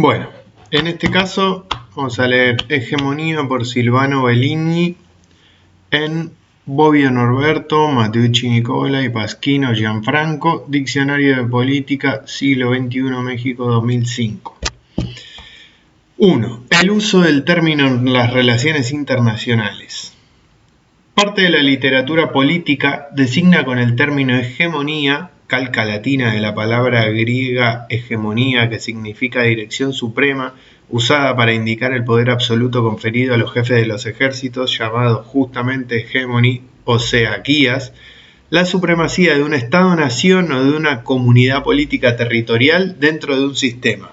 Bueno, en este caso vamos a leer Hegemonía por Silvano Bellini en Bobbio Norberto, Matteucci Nicola y Pasquino Gianfranco, Diccionario de Política, siglo XXI, México 2005. 1. El uso del término en las relaciones internacionales. Parte de la literatura política designa con el término hegemonía, calca latina de la palabra griega hegemonía, que significa dirección suprema, usada para indicar el poder absoluto conferido a los jefes de los ejércitos, llamados justamente hegemony, o sea, guías, la supremacía de un Estado-nación o de una comunidad política territorial dentro de un sistema.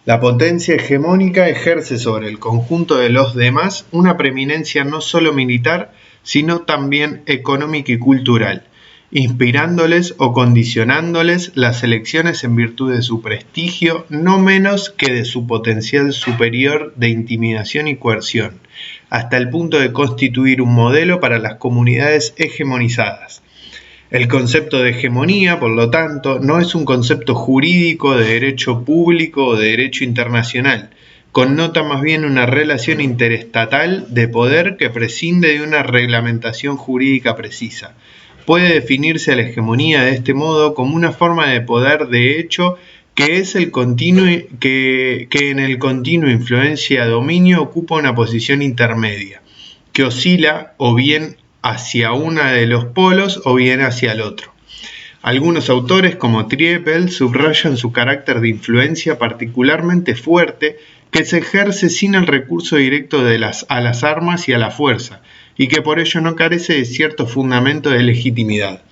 La potencia hegemónica ejerce sobre el conjunto de los demás una preeminencia no solo militar, sino también económica y cultural, inspirándoles o condicionándoles las elecciones en virtud de su prestigio, no menos que de su potencial superior de intimidación y coerción, hasta el punto de constituir un modelo para las comunidades hegemonizadas. El concepto de hegemonía, por lo tanto, no es un concepto jurídico de derecho público o de derecho internacional, connota más bien una relación interestatal de poder que prescinde de una reglamentación jurídica precisa. Puede definirse la hegemonía de este modo como una forma de poder de hecho que en el continuo influencia-dominio ocupa una posición intermedia, que oscila o bien hacia uno de los polos o bien hacia el otro. Algunos autores, como Triepel, subrayan su carácter de influencia particularmente fuerte que se ejerce sin el recurso directo a las armas y a la fuerza, y que por ello no carece de cierto fundamento de legitimidad.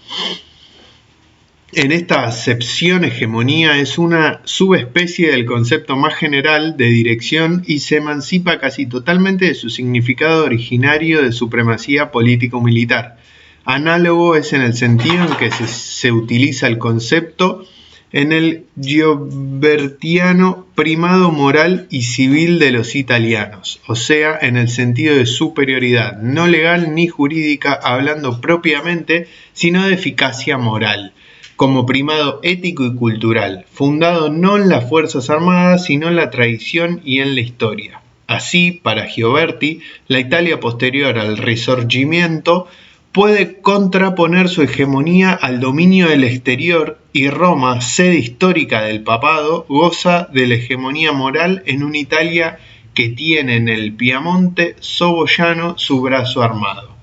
En esta acepción, hegemonía es una subespecie del concepto más general de dirección y se emancipa casi totalmente de su significado originario de supremacía político-militar. Análogo es en el sentido en que se utiliza el concepto en el giobertiano primado moral y civil de los italianos, o sea, en el sentido de superioridad, no legal ni jurídica hablando propiamente, sino de eficacia moral, como primado ético y cultural, fundado no en las Fuerzas Armadas, sino en la tradición y en la historia. Así, para Gioberti, la Italia posterior al Risorgimento puede contraponer su hegemonía al dominio del exterior y Roma, sede histórica del papado, goza de la hegemonía moral en una Italia que tiene en el Piamonte soboyano su brazo armado.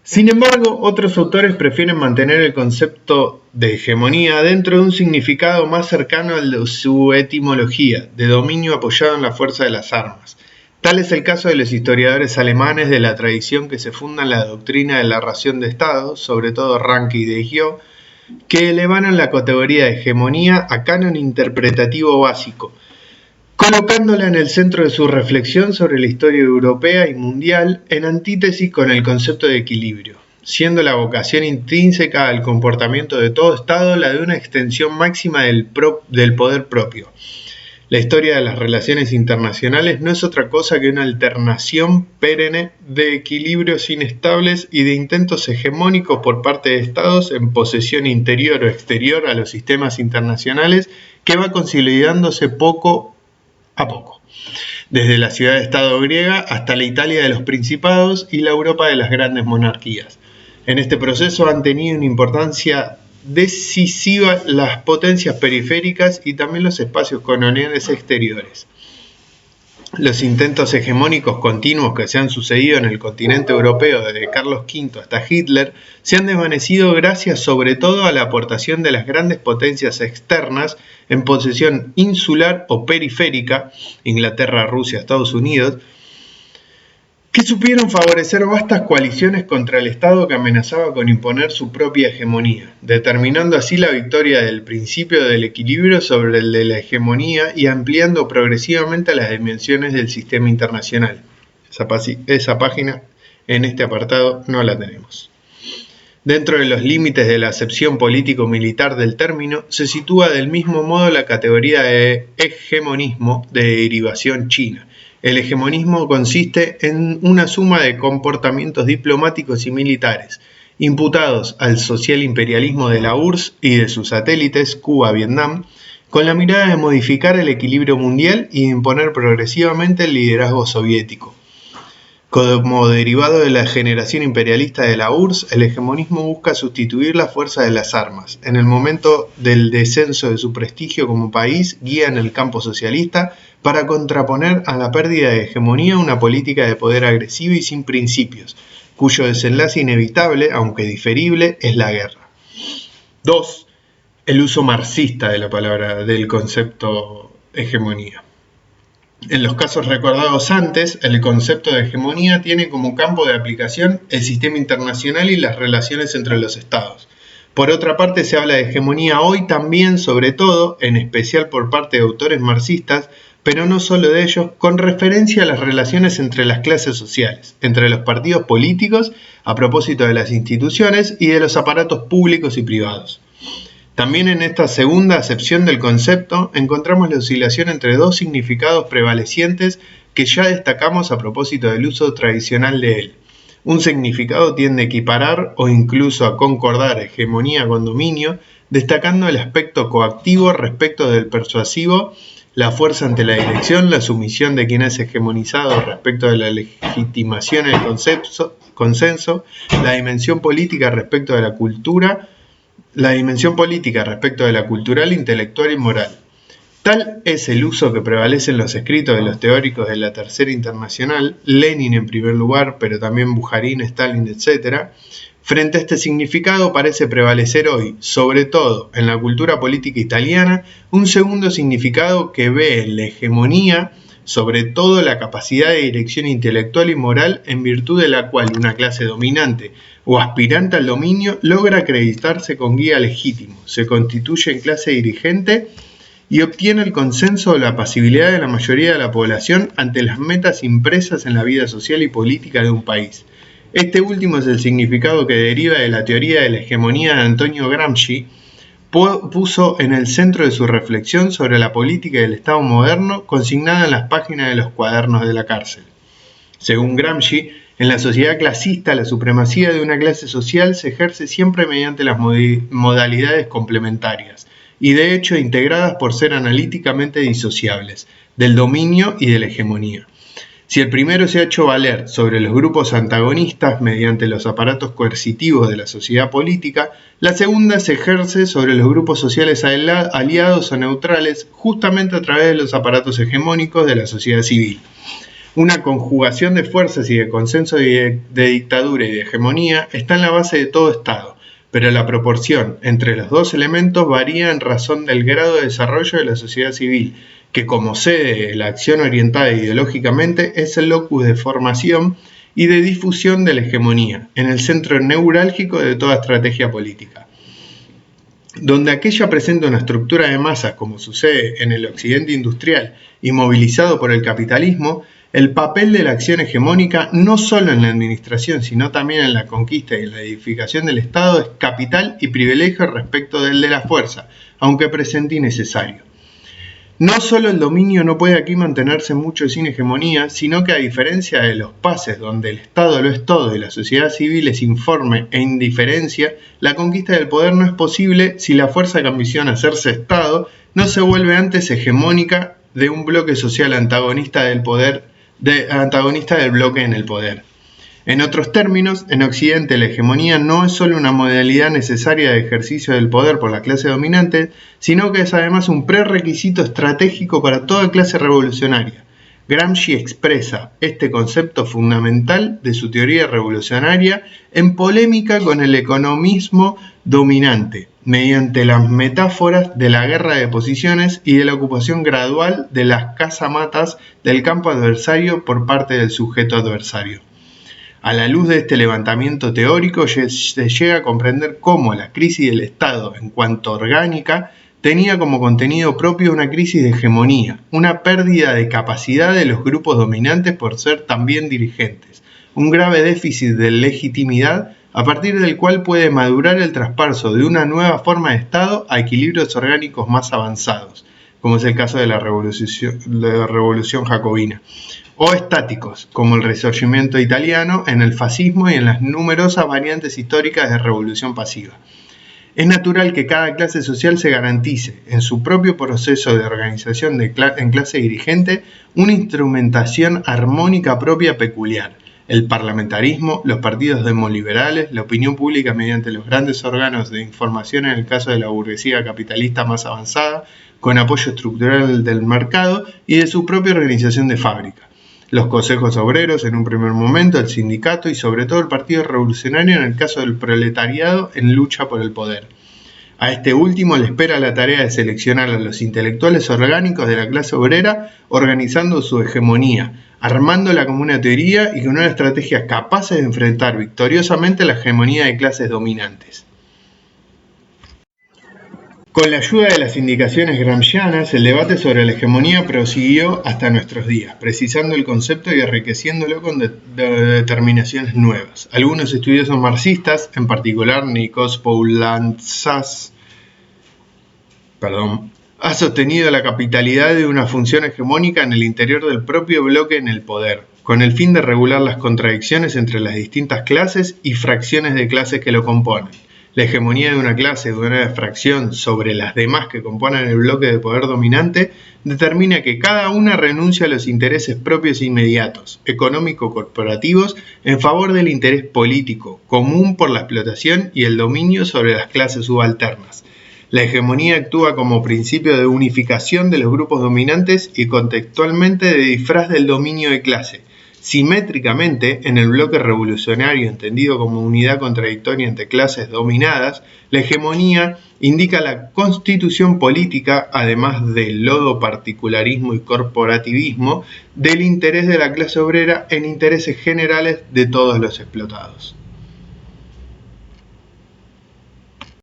Sin embargo, otros autores prefieren mantener el concepto de hegemonía dentro de un significado más cercano al de su etimología, de dominio apoyado en la fuerza de las armas. Tal es el caso de los historiadores alemanes de la tradición que se funda en la doctrina de la ración de Estado, sobre todo Ranke y de Gio, que elevaron la categoría de hegemonía a canon interpretativo básico, colocándola en el centro de su reflexión sobre la historia europea y mundial en antítesis con el concepto de equilibrio, siendo la vocación intrínseca al comportamiento de todo Estado la de una extensión máxima del poder propio. La historia de las relaciones internacionales no es otra cosa que una alternación perenne de equilibrios inestables y de intentos hegemónicos por parte de estados en posesión interior o exterior a los sistemas internacionales que va consolidándose poco a poco, desde la ciudad-estado griega hasta la Italia de los principados y la Europa de las grandes monarquías. En este proceso han tenido una importancia decisiva las potencias periféricas y también los espacios coloniales exteriores. Los intentos hegemónicos continuos que se han sucedido en el continente europeo desde Carlos V hasta Hitler se han desvanecido gracias sobre todo a la aportación de las grandes potencias externas en posesión insular o periférica, Inglaterra, Rusia, Estados Unidos, que supieron favorecer vastas coaliciones contra el Estado que amenazaba con imponer su propia hegemonía, determinando así la victoria del principio del equilibrio sobre el de la hegemonía y ampliando progresivamente las dimensiones del sistema internacional. Esa página en este apartado no la tenemos. Dentro de los límites de la acepción político-militar del término, se sitúa del mismo modo la categoría de hegemonismo de derivación china. El hegemonismo consiste en una suma de comportamientos diplomáticos y militares, imputados al social imperialismo de la URSS y de sus satélites, Cuba, Vietnam, con la mirada de modificar el equilibrio mundial y de imponer progresivamente el liderazgo soviético. Como derivado de la generación imperialista de la URSS, el hegemonismo busca sustituir la fuerza de las armas. En el momento del descenso de su prestigio como país, guía en el campo socialista para contraponer a la pérdida de hegemonía una política de poder agresiva y sin principios, cuyo desenlace inevitable, aunque diferible, es la guerra. 2. El uso marxista de la palabra del concepto hegemonía. En los casos recordados antes, el concepto de hegemonía tiene como campo de aplicación el sistema internacional y las relaciones entre los estados. Por otra parte, se habla de hegemonía hoy también, sobre todo, en especial por parte de autores marxistas, pero no solo de ellos, con referencia a las relaciones entre las clases sociales, entre los partidos políticos, a propósito de las instituciones y de los aparatos públicos y privados. También en esta segunda acepción del concepto encontramos la oscilación entre dos significados prevalecientes que ya destacamos a propósito del uso tradicional de él. Un significado tiende a equiparar o incluso a concordar hegemonía con dominio, destacando el aspecto coactivo respecto del persuasivo, la fuerza ante la dirección, la sumisión de quien es hegemonizado respecto de la legitimación del consenso, la dimensión política respecto de la cultura, la dimensión política respecto de la cultural, intelectual y moral. Tal es el uso que prevalece en los escritos de los teóricos de la Tercera Internacional, Lenin en primer lugar, pero también Bujarin, Stalin, etc. Frente a este significado parece prevalecer hoy, sobre todo en la cultura política italiana, un segundo significado que ve en la hegemonía, sobre todo la capacidad de dirección intelectual y moral en virtud de la cual una clase dominante o aspirante al dominio logra acreditarse con guía legítimo, se constituye en clase dirigente y obtiene el consenso o la pasibilidad de la mayoría de la población ante las metas impresas en la vida social y política de un país. Este último es el significado que deriva de la teoría de la hegemonía de Antonio Gramsci, puso en el centro de su reflexión sobre la política del Estado moderno consignada en las páginas de los cuadernos de la cárcel. Según Gramsci, en la sociedad clasista, la supremacía de una clase social se ejerce siempre mediante las modalidades complementarias y de hecho integradas por ser analíticamente disociables, del dominio y de la hegemonía. Si el primero se ha hecho valer sobre los grupos antagonistas mediante los aparatos coercitivos de la sociedad política, la segunda se ejerce sobre los grupos sociales aliados o neutrales justamente a través de los aparatos hegemónicos de la sociedad civil. Una conjugación de fuerzas y de consenso de dictadura y de hegemonía está en la base de todo Estado, pero la proporción entre los dos elementos varía en razón del grado de desarrollo de la sociedad civil, que como sede de la acción orientada ideológicamente es el locus de formación y de difusión de la hegemonía, en el centro neurálgico de toda estrategia política. Donde aquella presenta una estructura de masas, como sucede en el occidente industrial y movilizado por el capitalismo, el papel de la acción hegemónica, no solo en la administración, sino también en la conquista y en la edificación del Estado, es capital y privilegio respecto del de la fuerza, aunque presente y necesario. No solo el dominio no puede aquí mantenerse mucho sin hegemonía, sino que a diferencia de los pases donde el Estado lo es todo y la sociedad civil es informe e indiferencia, la conquista del poder no es posible si la fuerza que ambiciona hacerse Estado no se vuelve antes hegemónica de un bloque social antagonista del bloque en el poder. En otros términos, en Occidente la hegemonía no es solo una modalidad necesaria de ejercicio del poder por la clase dominante, sino que es además un prerequisito estratégico para toda clase revolucionaria. Gramsci expresa este concepto fundamental de su teoría revolucionaria en polémica con el economismo dominante, mediante las metáforas de la guerra de posiciones y de la ocupación gradual de las casamatas del campo adversario por parte del sujeto adversario. A la luz de este levantamiento teórico se llega a comprender cómo la crisis del Estado en cuanto orgánica tenía como contenido propio una crisis de hegemonía, una pérdida de capacidad de los grupos dominantes por ser también dirigentes, un grave déficit de legitimidad a partir del cual puede madurar el traspaso de una nueva forma de Estado a equilibrios orgánicos más avanzados, como es el caso de la revolución jacobina, o estáticos, como el Risorgimento italiano, en el fascismo y en las numerosas variantes históricas de revolución pasiva. Es natural que cada clase social se garantice, en su propio proceso de organización en clase dirigente, una instrumentación armónica propia peculiar. El parlamentarismo, los partidos demoliberales, la opinión pública mediante los grandes órganos de información en el caso de la burguesía capitalista más avanzada, con apoyo estructural del mercado y de su propia organización de fábrica. Los consejos obreros en un primer momento, el sindicato y sobre todo el Partido Revolucionario en el caso del proletariado en lucha por el poder. A este último le espera la tarea de seleccionar a los intelectuales orgánicos de la clase obrera, organizando su hegemonía, armándola como una teoría y con una estrategia capaz de enfrentar victoriosamente la hegemonía de clases dominantes. Con la ayuda de las indicaciones gramscianas, el debate sobre la hegemonía prosiguió hasta nuestros días, precisando el concepto y enriqueciéndolo con determinaciones nuevas. Algunos estudiosos marxistas, en particular Nikos Poulantzas, ha sostenido la capitalidad de una función hegemónica en el interior del propio bloque en el poder, con el fin de regular las contradicciones entre las distintas clases y fracciones de clases que lo componen. La hegemonía de una clase o de una fracción sobre las demás que componen el bloque de poder dominante determina que cada una renuncia a los intereses propios e inmediatos, económico-corporativos, en favor del interés político, común por la explotación y el dominio sobre las clases subalternas. La hegemonía actúa como principio de unificación de los grupos dominantes y contextualmente de disfraz del dominio de clase. Simétricamente, en el bloque revolucionario entendido como unidad contradictoria entre clases dominadas, la hegemonía indica la constitución política, además del lodo particularismo y corporativismo, del interés de la clase obrera en intereses generales de todos los explotados.